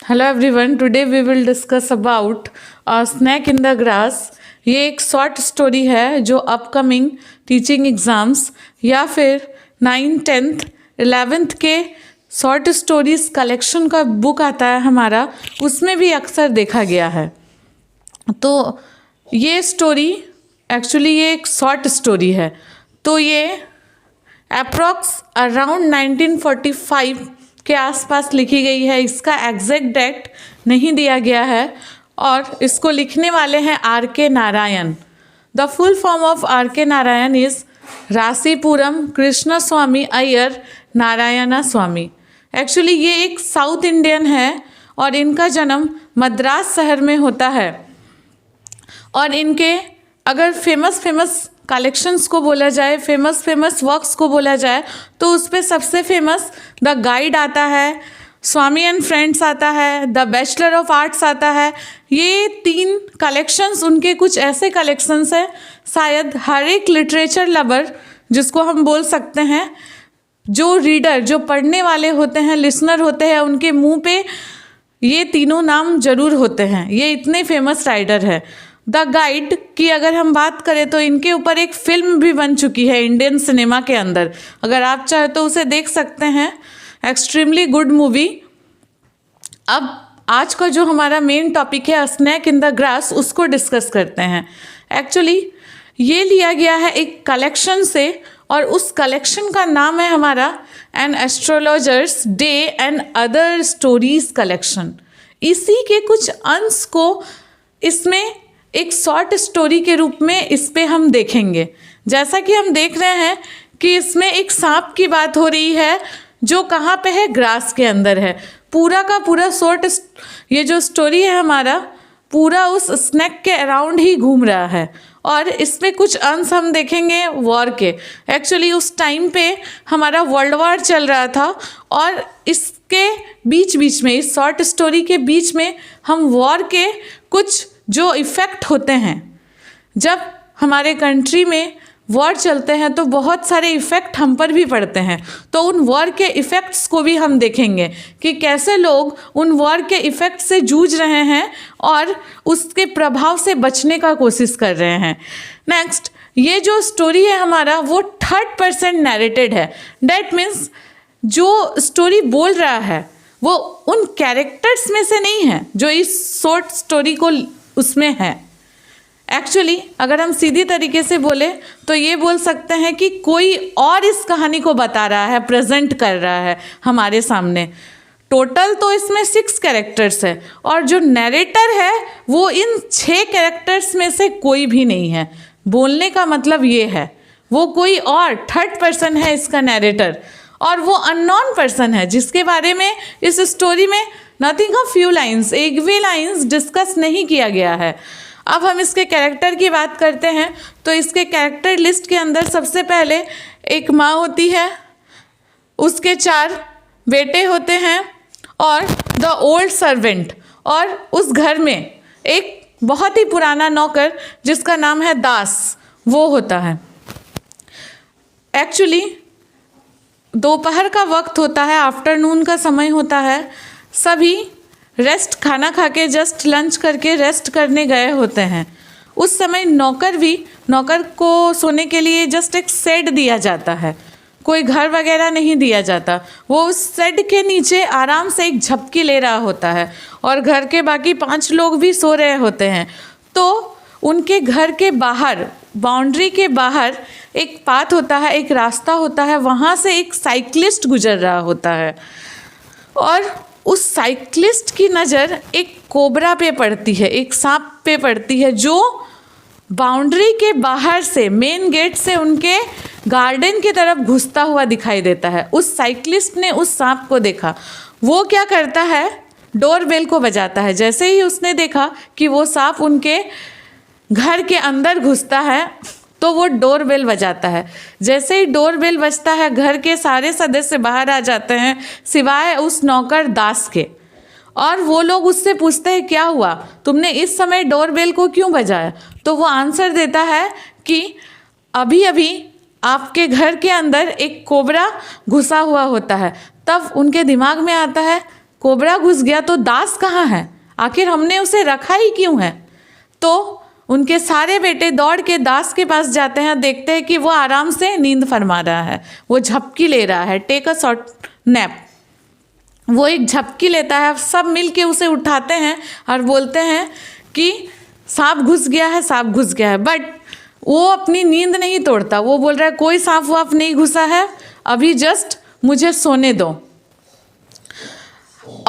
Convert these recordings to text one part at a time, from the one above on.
Hello everyone, today we will discuss about snake in the grass. ये एक short story है जो upcoming teaching exams या फिर 9th 10th 11th के शॉर्ट स्टोरीज कलेक्शन का बुक आता है हमारा, उसमें भी अक्सर देखा गया है। तो ये स्टोरी एक्चुअली ये एक शॉर्ट स्टोरी है। तो ये अप्रॉक्स अराउंड 1945 के आसपास लिखी गई है। इसका एग्जैक्ट डेट नहीं दिया गया है और इसको लिखने वाले हैं R.K. Narayan. The full form of R.K. Narayan is Rasipuram Krishna Swami Iyer Narayan Swami. Actually ये एक साउथ इंडियन है और इनका जन्म मद्रास शहर में होता है। और इनके अगर फेमस कलेक्शंस को बोला जाए, फेमस वर्क्स को बोला जाए, तो उस पर सबसे फेमस द गाइड आता है, स्वामी एंड फ्रेंड्स आता है, द बैचलर ऑफ आर्ट्स आता है। ये 3 कलेक्शंस उनके कुछ ऐसे कलेक्शंस हैं शायद हर एक लिटरेचर लवर जिसको हम बोल सकते हैं, जो रीडर, जो पढ़ने वाले होते हैं, लिसनर होते हैं, उनके मुंह पे ये तीनों नाम जरूर होते हैं। ये इतने फेमस राइटर है। द गाइड की अगर हम बात करें तो इनके ऊपर एक फिल्म भी बन चुकी है इंडियन सिनेमा के अंदर। अगर आप चाहे तो उसे देख सकते हैं, एक्सट्रीमली गुड मूवी। अब आज का जो हमारा मेन टॉपिक है स्नैक इन द ग्रास, उसको डिस्कस करते हैं। एक्चुअली ये लिया गया है एक कलेक्शन से और उस कलेक्शन का नाम है हमारा an astrologer's day and other stories collection. इसी के कुछ अंश को इसमें एक शॉर्ट स्टोरी के रूप में इस पे हम देखेंगे। जैसा कि हम देख रहे हैं कि इसमें एक सांप की बात हो रही है जो कहाँ पे है, ग्रास के अंदर है। पूरा का पूरा शॉर्ट ये जो स्टोरी है हमारा पूरा उस स्नैक के अराउंड ही घूम रहा है। और इसमें कुछ अंश हम देखेंगे वॉर के। एक्चुअली उस टाइम पे हमारा वर्ल्ड वॉर चल रहा था और इसके बीच में, इस शॉर्ट स्टोरी के बीच में हम वॉर के कुछ जो इफ़ेक्ट होते हैं, जब हमारे कंट्री में वॉर चलते हैं तो बहुत सारे इफ़ेक्ट हम पर भी पड़ते हैं। तो उन वॉर के इफ़ेक्ट्स को भी हम देखेंगे कि कैसे लोग उन वॉर के इफ़ेक्ट से जूझ रहे हैं और उसके प्रभाव से बचने का कोशिश कर रहे हैं। नेक्स्ट, ये जो स्टोरी है हमारा वो 3rd पर्सन नैरेटेड है। डैट मीन्स जो स्टोरी बोल रहा है वो उन कैरेक्टर्स में से नहीं है जो इस शॉर्ट स्टोरी को उसमें है। एक्चुअली अगर हम सीधी तरीके से बोले तो ये बोल सकते हैं कि कोई और इस कहानी को बता रहा है, प्रेजेंट कर रहा है हमारे सामने। टोटल तो इसमें 6 कैरेक्टर्स है और जो नैरेटर है वो इन 6 कैरेक्टर्स में से कोई भी नहीं है। बोलने का मतलब ये है वो कोई और 3rd पर्सन है इसका नैरेटर, और वो अननोन पर्सन है जिसके बारे में इस स्टोरी में नथिंग ऑफ फ्यू लाइन्स, एक भी लाइन्स डिस्कस नहीं किया गया है। अब हम इसके कैरेक्टर की बात करते हैं तो इसके कैरेक्टर लिस्ट के अंदर सबसे पहले एक माँ होती है, उसके 4 बेटे होते हैं और द ओल्ड सर्वेंट, और उस घर में एक बहुत ही पुराना नौकर जिसका नाम है दास, वो होता है। एक्चुअली दोपहर का वक्त होता है, आफ्टरनून का समय होता है। सभी रेस्ट, खाना खा के जस्ट लंच करके रेस्ट करने गए होते हैं। उस समय नौकर को सोने के लिए जस्ट एक शेड दिया जाता है, कोई घर वगैरह नहीं दिया जाता। वो उस शेड के नीचे आराम से एक झपकी ले रहा होता है और घर के बाकी 5 लोग भी सो रहे होते हैं। तो उनके घर के बाहर, बाउंड्री के बाहर एक पाथ होता है, एक रास्ता होता है, वहाँ से एक साइकिलिस्ट गुजर रहा होता है और उस साइकिलिस्ट की नज़र एक कोबरा पे पड़ती है, एक सांप पे पड़ती है जो बाउंड्री के बाहर से, मेन गेट से उनके गार्डन की तरफ घुसता हुआ दिखाई देता है। उस साइकिलिस्ट ने उस सांप को देखा। वो क्या करता है, डोरबेल को बजाता है। जैसे ही उसने देखा कि वो सांप उनके घर के अंदर घुसता है तो वो डोरबेल बजाता है। जैसे ही डोरबेल बजता है घर के सारे सदस्य बाहर आ जाते हैं सिवाय उस नौकर दास के, और वो लोग उससे पूछते हैं क्या हुआ, तुमने इस समय डोरबेल को क्यों बजाया? तो वो आंसर देता है कि अभी अभी आपके घर के अंदर एक कोबरा घुसा हुआ होता है। तब उनके दिमाग में आता है कोबरा घुस गया तो दास कहाँ है, आखिर हमने उसे रखा ही क्यों है। तो उनके सारे बेटे दौड़ के दास के पास जाते हैं, देखते हैं कि वो आराम से नींद फरमा रहा है, वो झपकी ले रहा है, टेक अ शॉर्ट नैप। वो एक झपकी लेता है, सब मिल के उसे उठाते हैं और बोलते हैं कि सांप घुस गया है, सांप घुस गया है। बट वो अपनी नींद नहीं तोड़ता, वो बोल रहा है कोई सांप वाप नहीं घुसा है, अभी जस्ट मुझे सोने दो।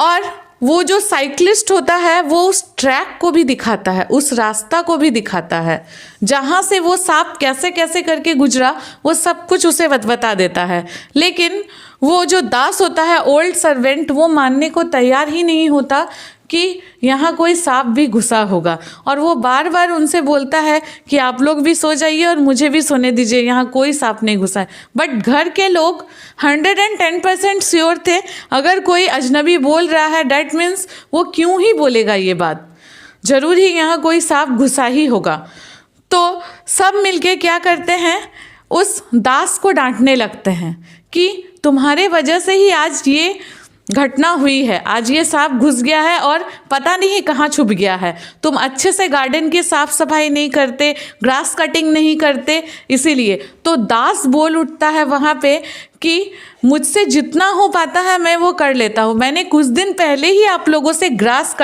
और वो जो साइकिलिस्ट होता है वो उस ट्रैक को भी दिखाता है, उस रास्ता को भी दिखाता है, जहाँ से वो सांप कैसे कैसे करके गुजरा, वो सब कुछ उसे बता देता है। लेकिन वो जो दास होता है, ओल्ड सर्वेंट, वो मानने को तैयार ही नहीं होता कि यहाँ कोई सांप भी घुसा होगा। और वो बार बार उनसे बोलता है कि आप लोग भी सो जाइए और मुझे भी सोने दीजिए, यहाँ कोई सांप नहीं घुसा है। बट घर के लोग 110% श्योर थे, अगर कोई अजनबी बोल रहा है डैट मीन्स वो क्यों ही बोलेगा ये बात, ज़रूर ही यहाँ कोई सांप घुसा ही होगा। तो सब मिलके क्या करते हैं, उस दास को डांटने लगते हैं कि तुम्हारे वजह से ही आज ये घटना हुई है, आज ये सांप घुस गया है और पता नहीं कहाँ छुप गया है। तुम अच्छे से गार्डन की साफ सफाई नहीं करते, ग्रास कटिंग नहीं करते, इसीलिए। तो दास बोल उठता है वहाँ पे कि मुझसे जितना हो पाता है मैं वो कर लेता हूँ। मैंने कुछ दिन पहले ही आप लोगों से एक ग्रास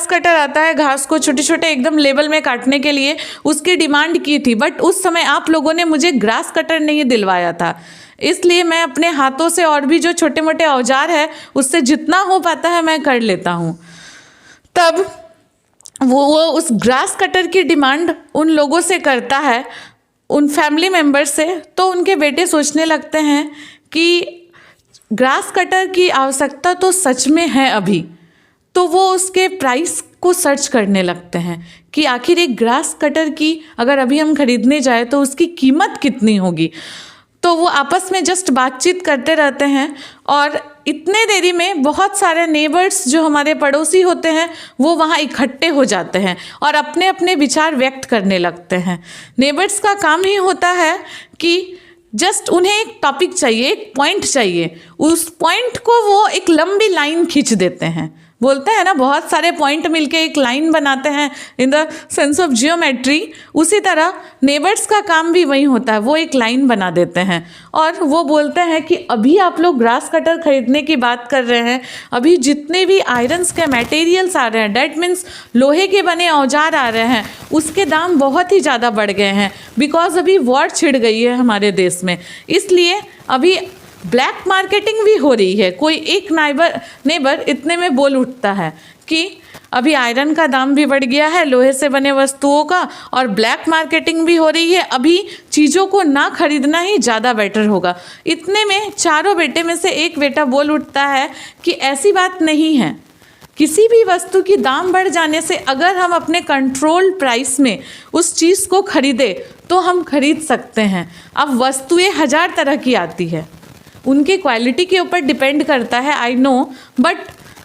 कटर आता है घास को छोटे छोटे एकदम लेवल में काटने के लिए, उसकी डिमांड की थी। बट उस समय आप लोगों ने मुझे ग्रास कटर नहीं दिलवाया था, इसलिए मैं अपने हाथों से और भी जो छोटे मोटे औजार है उससे जितना हो पाता है मैं कर लेता हूँ। तब वो उस ग्रास कटर की डिमांड उन लोगों से करता है, उन फैमिली मेम्बर से। तो उनके बेटे सोचने लगते हैं कि ग्रास कटर की आवश्यकता तो सच में है अभी। तो वो उसके प्राइस को सर्च करने लगते हैं कि आखिर एक ग्रास कटर की अगर अभी हम खरीदने जाए तो उसकी कीमत कितनी होगी। तो वो आपस में जस्ट बातचीत करते रहते हैं और इतने देरी में बहुत सारे नेबर्स जो हमारे पड़ोसी होते हैं वो वहाँ इकट्ठे हो जाते हैं और अपने अपने विचार व्यक्त करने लगते हैं। नेबर्स का काम ही होता है कि जस्ट उन्हें एक टॉपिक चाहिए, एक पॉइंट चाहिए, उस पॉइंट को वो एक लंबी लाइन खींच देते हैं। बोलते हैं ना, बहुत सारे पॉइंट मिलके एक लाइन बनाते हैं in the sense of geometry. उसी तरह नेबर्स का काम भी वही होता है, वो एक लाइन बना देते हैं और वो बोलते हैं कि अभी आप लोग ग्रास कटर खरीदने की बात कर रहे हैं, अभी जितने भी आयरन्स के मटेरियल्स आ रहे हैं, डैट मीन्स लोहे के बने औजार आ रहे हैं, उसके दाम बहुत ही ज़्यादा बढ़ गए हैं बिकॉज अभी वॉर छिड़ गई है हमारे देश में। इसलिए अभी ब्लैक मार्केटिंग भी हो रही है। कोई एक नेबर इतने में बोल उठता है कि अभी आयरन का दाम भी बढ़ गया है, लोहे से बने वस्तुओं का, और ब्लैक मार्केटिंग भी हो रही है, अभी चीज़ों को ना खरीदना ही ज़्यादा बेटर होगा। इतने में चारों बेटे में से एक बेटा बोल उठता है कि ऐसी बात नहीं है, किसी भी वस्तु की दाम बढ़ जाने से अगर हम अपने कंट्रोल प्राइस में उस चीज़ को खरीदे तो हम खरीद सकते हैं। अब वस्तुएं 1000 तरह की आती है, उनकी क्वालिटी के ऊपर डिपेंड करता है, आई नो, बट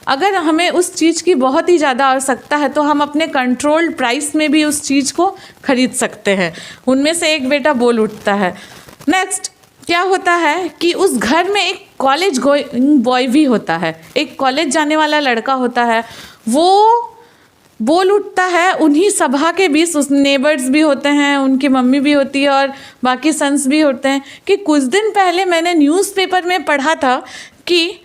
अगर हमें उस चीज़ की बहुत ही ज़्यादा आवश्यकता है तो हम अपने कंट्रोल्ड प्राइस में भी उस चीज़ को खरीद सकते हैं। उनमें से एक बेटा बोल उठता है। नेक्स्ट क्या होता है कि उस घर में एक कॉलेज गोइंग बॉय भी होता है, एक कॉलेज जाने वाला लड़का होता है। वो बोल उठता है उन्हीं सभा के बीच, उस नेबर्स भी होते हैं, उनकी मम्मी भी होती है और बाकी सन्स भी होते हैं, कि कुछ दिन पहले मैंने न्यूज़पेपर में पढ़ा था कि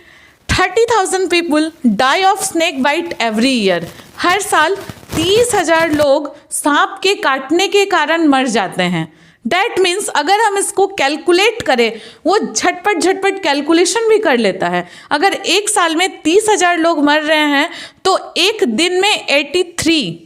30,000 people die of snake bite every year. हर साल 30,000 लोग सांप के काटने के कारण मर जाते हैं। डैट मीन्स अगर हम इसको कैलकुलेट करें, वो झटपट कैलकुलेशन भी कर लेता है। अगर एक साल में 30,000 लोग मर रहे हैं तो एक दिन में 83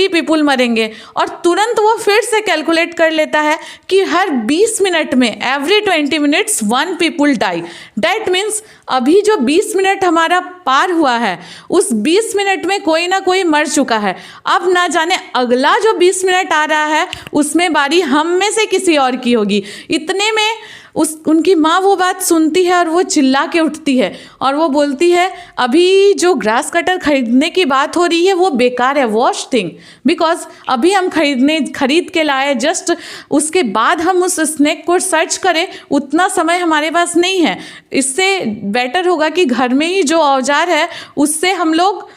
पीपल मरेंगे। और तुरंत वो फिर से कैलकुलेट कर लेता है कि हर 20 मिनट में, every 20 minutes 1 people die. That means अभी जो 20 मिनट हमारा पार हुआ है, उस 20 मिनट में कोई ना कोई मर चुका है। अब ना जाने अगला जो 20 मिनट आ रहा है उसमें बारी हम में से किसी और की होगी। इतने में उनकी माँ वो बात सुनती है और वो चिल्ला के उठती है और वो बोलती है अभी जो ग्रास कटर खरीदने की बात हो रही है वो बेकार है, वॉश थिंग, बिकॉज अभी हम खरीद के लाए, जस्ट उसके बाद हम उस स्नेक को सर्च करें उतना समय हमारे पास नहीं है। इससे बेटर होगा कि घर में ही जो औजार है उससे हम लोग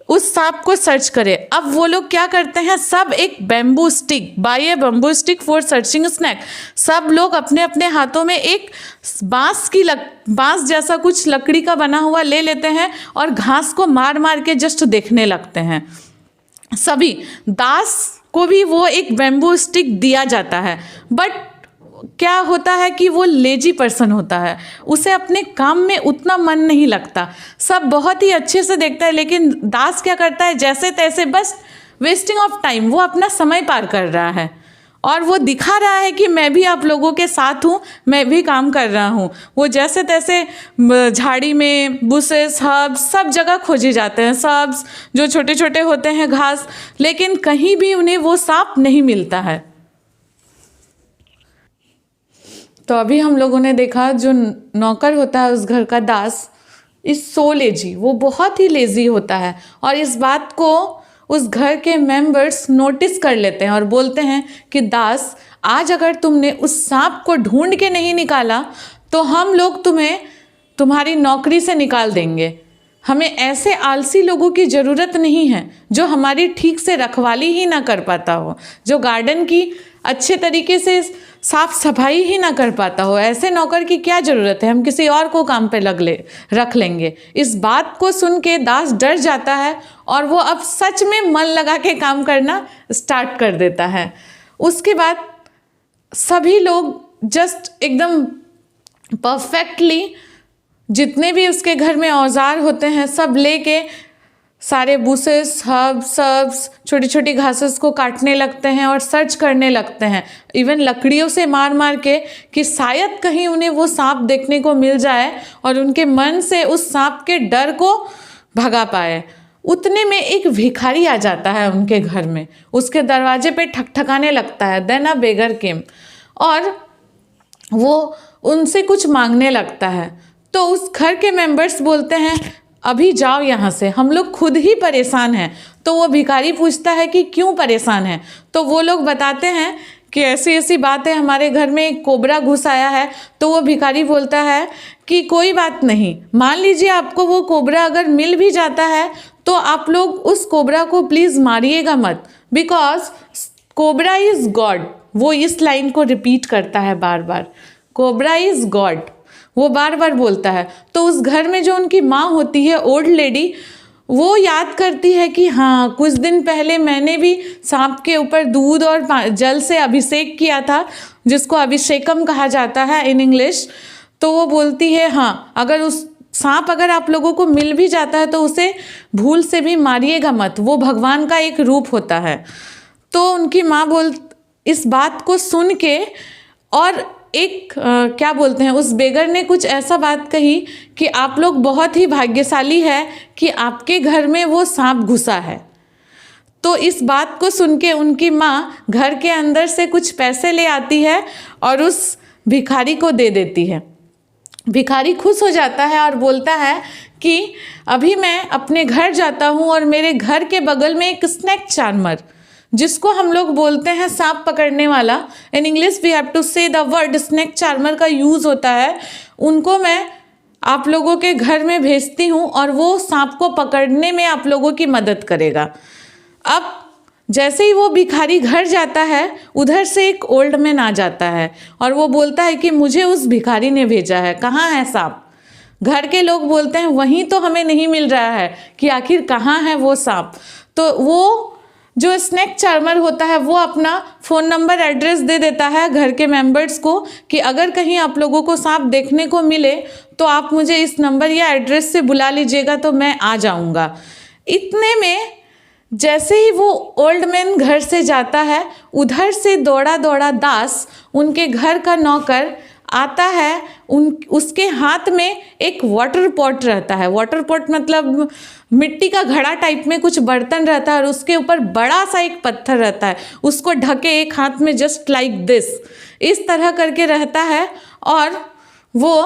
उस सांप को सर्च करें। अब वो लोग क्या करते हैं, सब एक bamboo stick, by a bamboo stick for searching snake, सब लोग अपने अपने हाथों में एक बांस जैसा कुछ लकड़ी का बना हुआ ले लेते हैं और घास को मार मार के जस्ट देखने लगते हैं। सभी दास को भी वो एक बैम्बू स्टिक दिया जाता है, बट क्या होता है कि वो लेजी पर्सन होता है, उसे अपने काम में उतना मन नहीं लगता। सब बहुत ही अच्छे से देखता है, लेकिन दास क्या करता है, जैसे तैसे बस वेस्टिंग ऑफ टाइम, वो अपना समय पार कर रहा है और वो दिखा रहा है कि मैं भी आप लोगों के साथ हूँ, मैं भी काम कर रहा हूँ। वो जैसे तैसे झाड़ी में बुशेस, हर्ब्स सब जगह खोजे जाते हैं, सर्ब्स जो छोटे छोटे होते हैं घास, लेकिन कहीं भी उन्हें वो सांप नहीं मिलता है। तो अभी हम लोगों ने देखा जो नौकर होता है उस घर का, दास इज सो लेजी, वो बहुत ही लेजी होता है और इस बात को उस घर के मेंबर्स नोटिस कर लेते हैं और बोलते हैं कि दास, आज अगर तुमने उस सांप को ढूंढ के नहीं निकाला तो हम लोग तुम्हें तुम्हारी नौकरी से निकाल देंगे। हमें ऐसे आलसी लोगों की ज़रूरत नहीं है जो हमारी ठीक से रखवाली ही ना कर पाता हो, जो गार्डन की अच्छे तरीके से साफ सफाई ही ना कर पाता हो। ऐसे नौकर की क्या ज़रूरत है, हम किसी और को काम पे रख लेंगे। इस बात को सुन के दास डर जाता है और वो अब सच में मन लगा के काम करना स्टार्ट कर देता है। उसके बाद सभी लोग जस्ट एकदम परफेक्टली जितने भी उसके घर में औजार होते हैं सब लेके सारे बुशेस, हर्ब्स, छोटी छोटी घासेस को काटने लगते हैं और सर्च करने लगते हैं, इवन लकड़ियों से मार मार के, कि शायद कहीं उन्हें वो सांप देखने को मिल जाए और उनके मन से उस सांप के डर को भगा पाए। उतने में एक भिखारी आ जाता है उनके घर में, उसके दरवाजे पे ठकठकाने लगता है। देन अ बेगर केम और वो उनसे कुछ मांगने लगता है। तो उस घर के मेंबर्स बोलते हैं अभी जाओ यहाँ से, हम लोग खुद ही परेशान हैं। तो वो भिखारी पूछता है कि क्यों परेशान है, तो वो लोग बताते हैं कि ऐसी ऐसी बात है, हमारे घर में एक कोबरा घुस आया है। तो वो भिखारी बोलता है कि कोई बात नहीं, मान लीजिए आपको वो कोबरा अगर मिल भी जाता है तो आप लोग उस कोबरा को प्लीज़ मारिएगा मत, बिकॉज कोबरा इज़ गॉड। वो इस लाइन को रिपीट करता है बार बार, कोबरा इज़ गॉड, वो बार बार बोलता है। तो उस घर में जो उनकी माँ होती है, ओल्ड लेडी, वो याद करती है कि हाँ, कुछ दिन पहले मैंने भी सांप के ऊपर दूध और जल से अभिषेक किया था, जिसको अभिषेकम कहा जाता है इन इंग्लिश। तो वो बोलती है हाँ, अगर उस सांप अगर आप लोगों को मिल भी जाता है तो उसे भूल से भी मारिएगा मत, वो भगवान का एक रूप होता है। तो उनकी माँ इस बात को सुन के और एक क्या बोलते हैं, उस बेगर ने कुछ ऐसा बात कही कि आप लोग बहुत ही भाग्यशाली है कि आपके घर में वो सांप घुसा है। तो इस बात को सुन के उनकी माँ घर के अंदर से कुछ पैसे ले आती है और उस भिखारी को दे देती है। भिखारी खुश हो जाता है और बोलता है कि अभी मैं अपने घर जाता हूँ और मेरे घर के बगल में एक स्नेक चार्मर, जिसको हम लोग बोलते हैं सांप पकड़ने वाला, in English we have to say the word snake charmer का यूज़ होता है, उनको मैं आप लोगों के घर में भेजती हूँ और वो सांप को पकड़ने में आप लोगों की मदद करेगा। अब जैसे ही वो भिखारी घर जाता है, उधर से एक ओल्ड मैन आ जाता है और वो बोलता है कि मुझे उस भिखारी ने भेजा है, कहाँ है सांप। घर के लोग बोलते हैं वहीं तो हमें नहीं मिल रहा है कि आखिर कहाँ है वो सांप। तो वो जो स्नेक चार्मर होता है वो अपना फ़ोन नंबर एड्रेस दे देता है घर के मेंबर्स को कि अगर कहीं आप लोगों को सांप देखने को मिले तो आप मुझे इस नंबर या एड्रेस से बुला लीजिएगा तो मैं आ जाऊंगा। इतने में जैसे ही वो ओल्ड मैन घर से जाता है, उधर से दौड़ा दौड़ा दास, उनके घर का नौकर, आता है। उसके हाथ में एक वाटर पॉट रहता है। वाटर पॉट मतलब मिट्टी का घड़ा टाइप में कुछ बर्तन रहता है और उसके ऊपर बड़ा सा एक पत्थर रहता है, उसको ढके एक हाथ में जस्ट लाइक दिस, इस तरह करके रहता है। और वो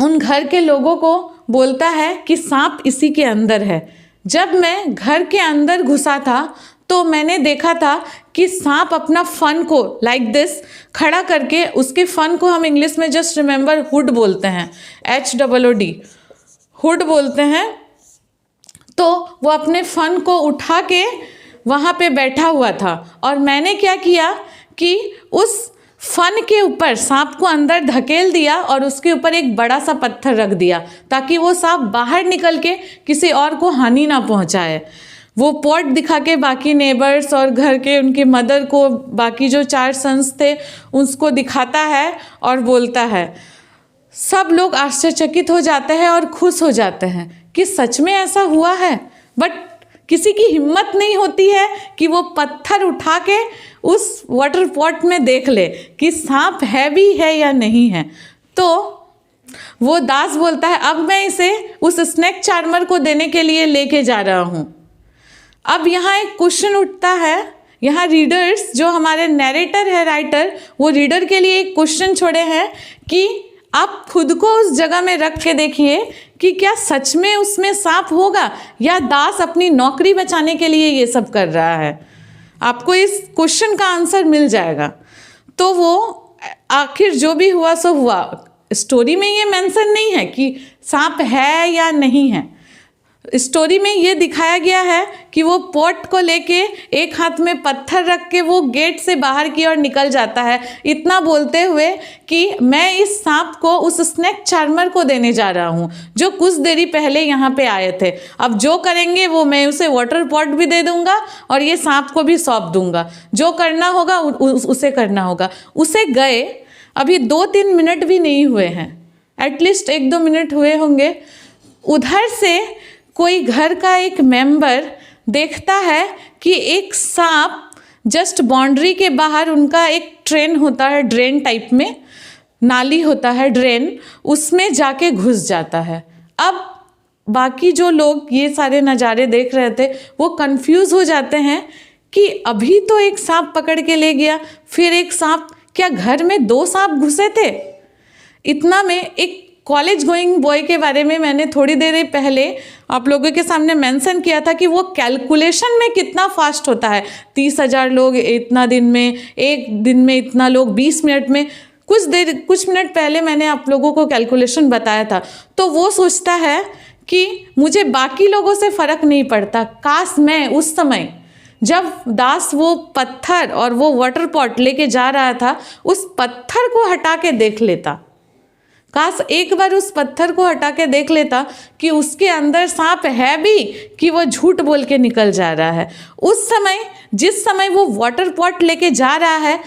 उन घर के लोगों को बोलता है कि सांप इसी के अंदर है। जब मैं घर के अंदर घुसा था तो मैंने देखा था कि सांप अपना फन को लाइक दिस खड़ा करके, उसके फन को हम इंग्लिश में जस्ट रिमेंबर हुड बोलते हैं, HOOD हुड बोलते हैं। तो वो अपने फन को उठा के वहाँ पे बैठा हुआ था और मैंने क्या किया कि उस फन के ऊपर सांप को अंदर धकेल दिया और उसके ऊपर एक बड़ा सा पत्थर रख दिया ताकि वो सांप बाहर निकल के किसी और को हानि ना पहुंचाए। वो पॉट दिखा के बाकी नेबर्स और घर के उनके मदर को, बाकी जो 4 सन्स थे उसको दिखाता है और बोलता है। सब लोग आश्चर्यचकित हो जाते हैं और खुश हो जाते हैं कि सच में ऐसा हुआ है, बट किसी की हिम्मत नहीं होती है कि वो पत्थर उठा के उस वाटर पॉट में देख ले कि सांप है भी है या नहीं है। तो वो दास बोलता है अब मैं इसे उस स्नेक चार्मर को देने के लिए लेके जा रहा हूँ। अब यहाँ एक क्वेश्चन उठता है, यहाँ रीडर्स जो हमारे नैरेटर है, राइटर, वो रीडर के लिए एक क्वेश्चन छोड़े हैं कि आप खुद को उस जगह में रख के देखिए कि क्या सच में उसमें सांप होगा या दास अपनी नौकरी बचाने के लिए ये सब कर रहा है। आपको इस क्वेश्चन का आंसर मिल जाएगा। तो वो आखिर जो भी हुआ सो हुआ। स्टोरी में ये मेंशन नहीं है कि सांप है या नहीं है। स्टोरी में ये दिखाया गया है कि वो पॉट को लेके एक हाथ में पत्थर रख के वो गेट से बाहर की ओर निकल जाता है, इतना बोलते हुए कि मैं इस सांप को उस स्नेक चार्मर को देने जा रहा हूँ जो कुछ देरी पहले यहाँ पे आए थे। अब जो करेंगे वो मैं उसे वाटर पॉट भी दे दूँगा और ये सांप को भी सौंप दूँगा, जो करना होगा उसे करना होगा। उसे गए अभी 2-3 मिनट भी नहीं हुए हैं, एटलीस्ट 1-2 मिनट हुए होंगे। उधर से कोई घर का एक मेंबर देखता है कि एक सांप जस्ट बाउंड्री के बाहर, उनका एक ट्रेन होता है, ड्रेन टाइप में नाली होता है, ड्रेन, उसमें जाके घुस जाता है। अब बाकी जो लोग ये सारे नज़ारे देख रहे थे वो कंफ्यूज हो जाते हैं कि अभी तो एक सांप पकड़ के ले गया, फिर एक सांप, क्या घर में 2 सांप घुसे थे। इतना में एक कॉलेज गोइंग बॉय के बारे में मैंने थोड़ी देर पहले आप लोगों के सामने मेंशन किया था कि वो कैलकुलेशन में कितना फास्ट होता है। 30,000 लोग इतना दिन में, एक दिन में इतना लोग 20 मिनट में, कुछ मिनट पहले मैंने आप लोगों को कैलकुलेशन बताया था। तो वो सोचता है कि मुझे बाकी लोगों से फ़र्क नहीं पड़ता, काश मैं उस समय जब दास वो पत्थर और वो वाटर पॉट लेके जा रहा था उस पत्थर को हटा के देख लेता, काश एक बार उस पत्थर को हटा के देख लेता कि उसके अंदर सांप है भी कि वो झूठ बोल के निकल जा रहा है। उस समय, जिस समय वो वाटर पॉट लेके जा रहा है,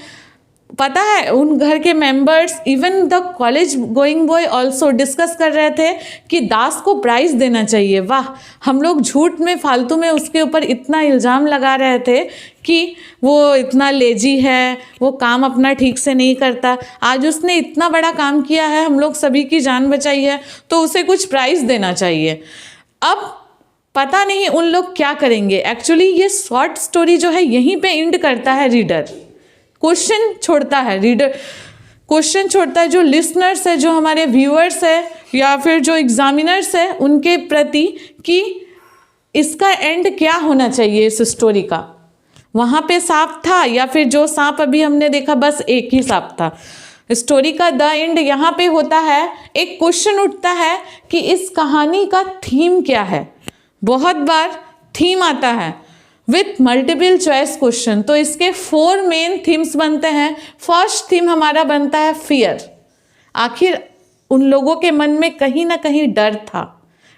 पता है उन घर के members, even the college going boy also discuss कर रहे थे कि दास को प्राइज़ देना चाहिए। वाह, हम लोग झूठ में, फालतू में उसके ऊपर इतना इल्ज़ाम लगा रहे थे कि वो इतना लेजी है, वो काम अपना ठीक से नहीं करता। आज उसने इतना बड़ा काम किया है, हम लोग सभी की जान बचाई है, तो उसे कुछ प्राइज़ देना चाहिए। अब पता नहीं उन लोग क्या करेंगे। एक्चुअली ये शॉर्ट स्टोरी जो है यहीं पे एंड करता है। रीडर क्वेश्चन छोड़ता है, रीडर क्वेश्चन छोड़ता है जो लिसनर्स है, जो हमारे व्यूअर्स है या फिर जो एग्जामिनर्स है उनके प्रति, कि इसका एंड क्या होना चाहिए इस स्टोरी का। वहाँ पे सांप था या फिर जो सांप अभी हमने देखा बस एक ही सांप था। स्टोरी का द एंड यहाँ पे होता है। एक क्वेश्चन उठता है कि इस कहानी का थीम क्या है। बहुत बार थीम आता है विथ मल्टीपल चॉइस क्वेश्चन, तो इसके 4 मेन थीम्स बनते हैं। फर्स्ट थीम हमारा बनता है फियर। आखिर उन लोगों के मन में कहीं ना कहीं डर था।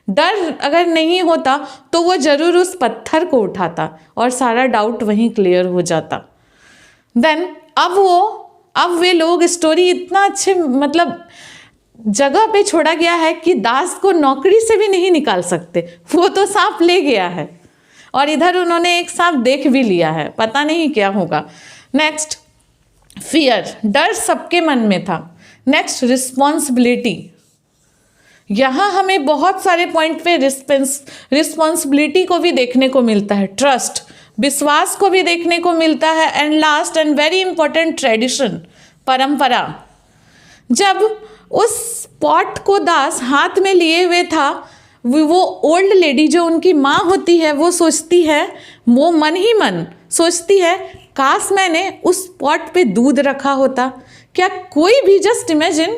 डर अगर नहीं होता तो वो जरूर उस पत्थर को उठाता और सारा डाउट वहीं क्लियर हो जाता। देन अब वे लोग, स्टोरी इतना अच्छे मतलब जगह पे छोड़ा गया है कि दास को नौकरी से भी नहीं निकाल सकते, वो तो सांप ले गया है और इधर उन्होंने एक सांप देख भी लिया है, पता नहीं क्या होगा। नेक्स्ट फियर, डर सबके मन में था। नेक्स्ट रिस्पॉन्सिबिलिटी, यहाँ हमें बहुत सारे पॉइंट पे रिस्पॉन्सिबिलिटी को भी देखने को मिलता है, ट्रस्ट, विश्वास को भी देखने को मिलता है, and last and very important tradition, परंपरा। जब उस पॉट को दास हाथ में लिए हुए था, वो ओल्ड लेडी जो उनकी माँ होती है वो सोचती है, वो मन ही मन सोचती है, काश मैंने उस पॉट पे दूध रखा होता। क्या कोई भी, जस्ट इमेजिन,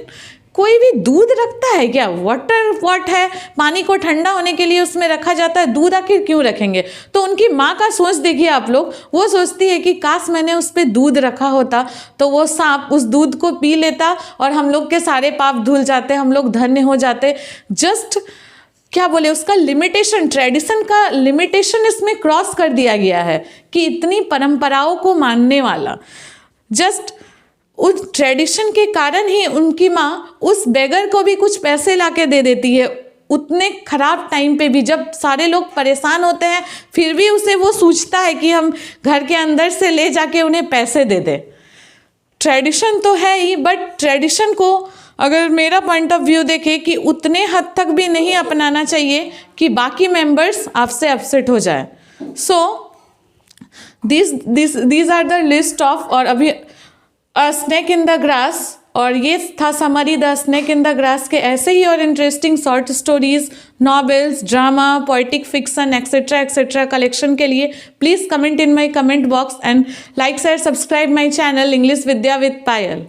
कोई भी दूध रखता है क्या? वाटर पॉट है, पानी को ठंडा होने के लिए उसमें रखा जाता है, दूध आखिर क्यों रखेंगे? तो उनकी माँ का सोच देखिए आप लोग, वो सोचती है कि काश मैंने उस पर दूध रखा होता तो वो सांप उस दूध को पी लेता और हम लोग के सारे पाप धुल जाते, हम लोग धन्य हो जाते। जस्ट क्या बोले, उसका लिमिटेशन, ट्रेडिशन का लिमिटेशन इसमें क्रॉस कर दिया गया है कि इतनी परंपराओं को मानने वाला, जस्ट उस ट्रेडिशन के कारण ही उनकी माँ उस बेगर को भी कुछ पैसे लाके दे देती है, उतने खराब टाइम पे भी, जब सारे लोग परेशान होते हैं फिर भी उसे वो सोचता है कि हम घर के अंदर से ले जाके उन्हें पैसे दे दें। ट्रेडिशन तो है ही, बट ट्रेडिशन को अगर मेरा पॉइंट ऑफ व्यू देखे कि उतने हद तक भी नहीं अपनाना चाहिए कि बाकी मेंबर्स आपसे अपसेट हो जाए। So these are the list of, और अभी स्नेक इन द ग्रास, और ये था summary the snake in the grass के ऐसे ही और interesting short stories, novels, drama, poetic fiction etcetera etcetera collection के लिए please comment in my comment box and like share subscribe my channel English Vidya with Payal.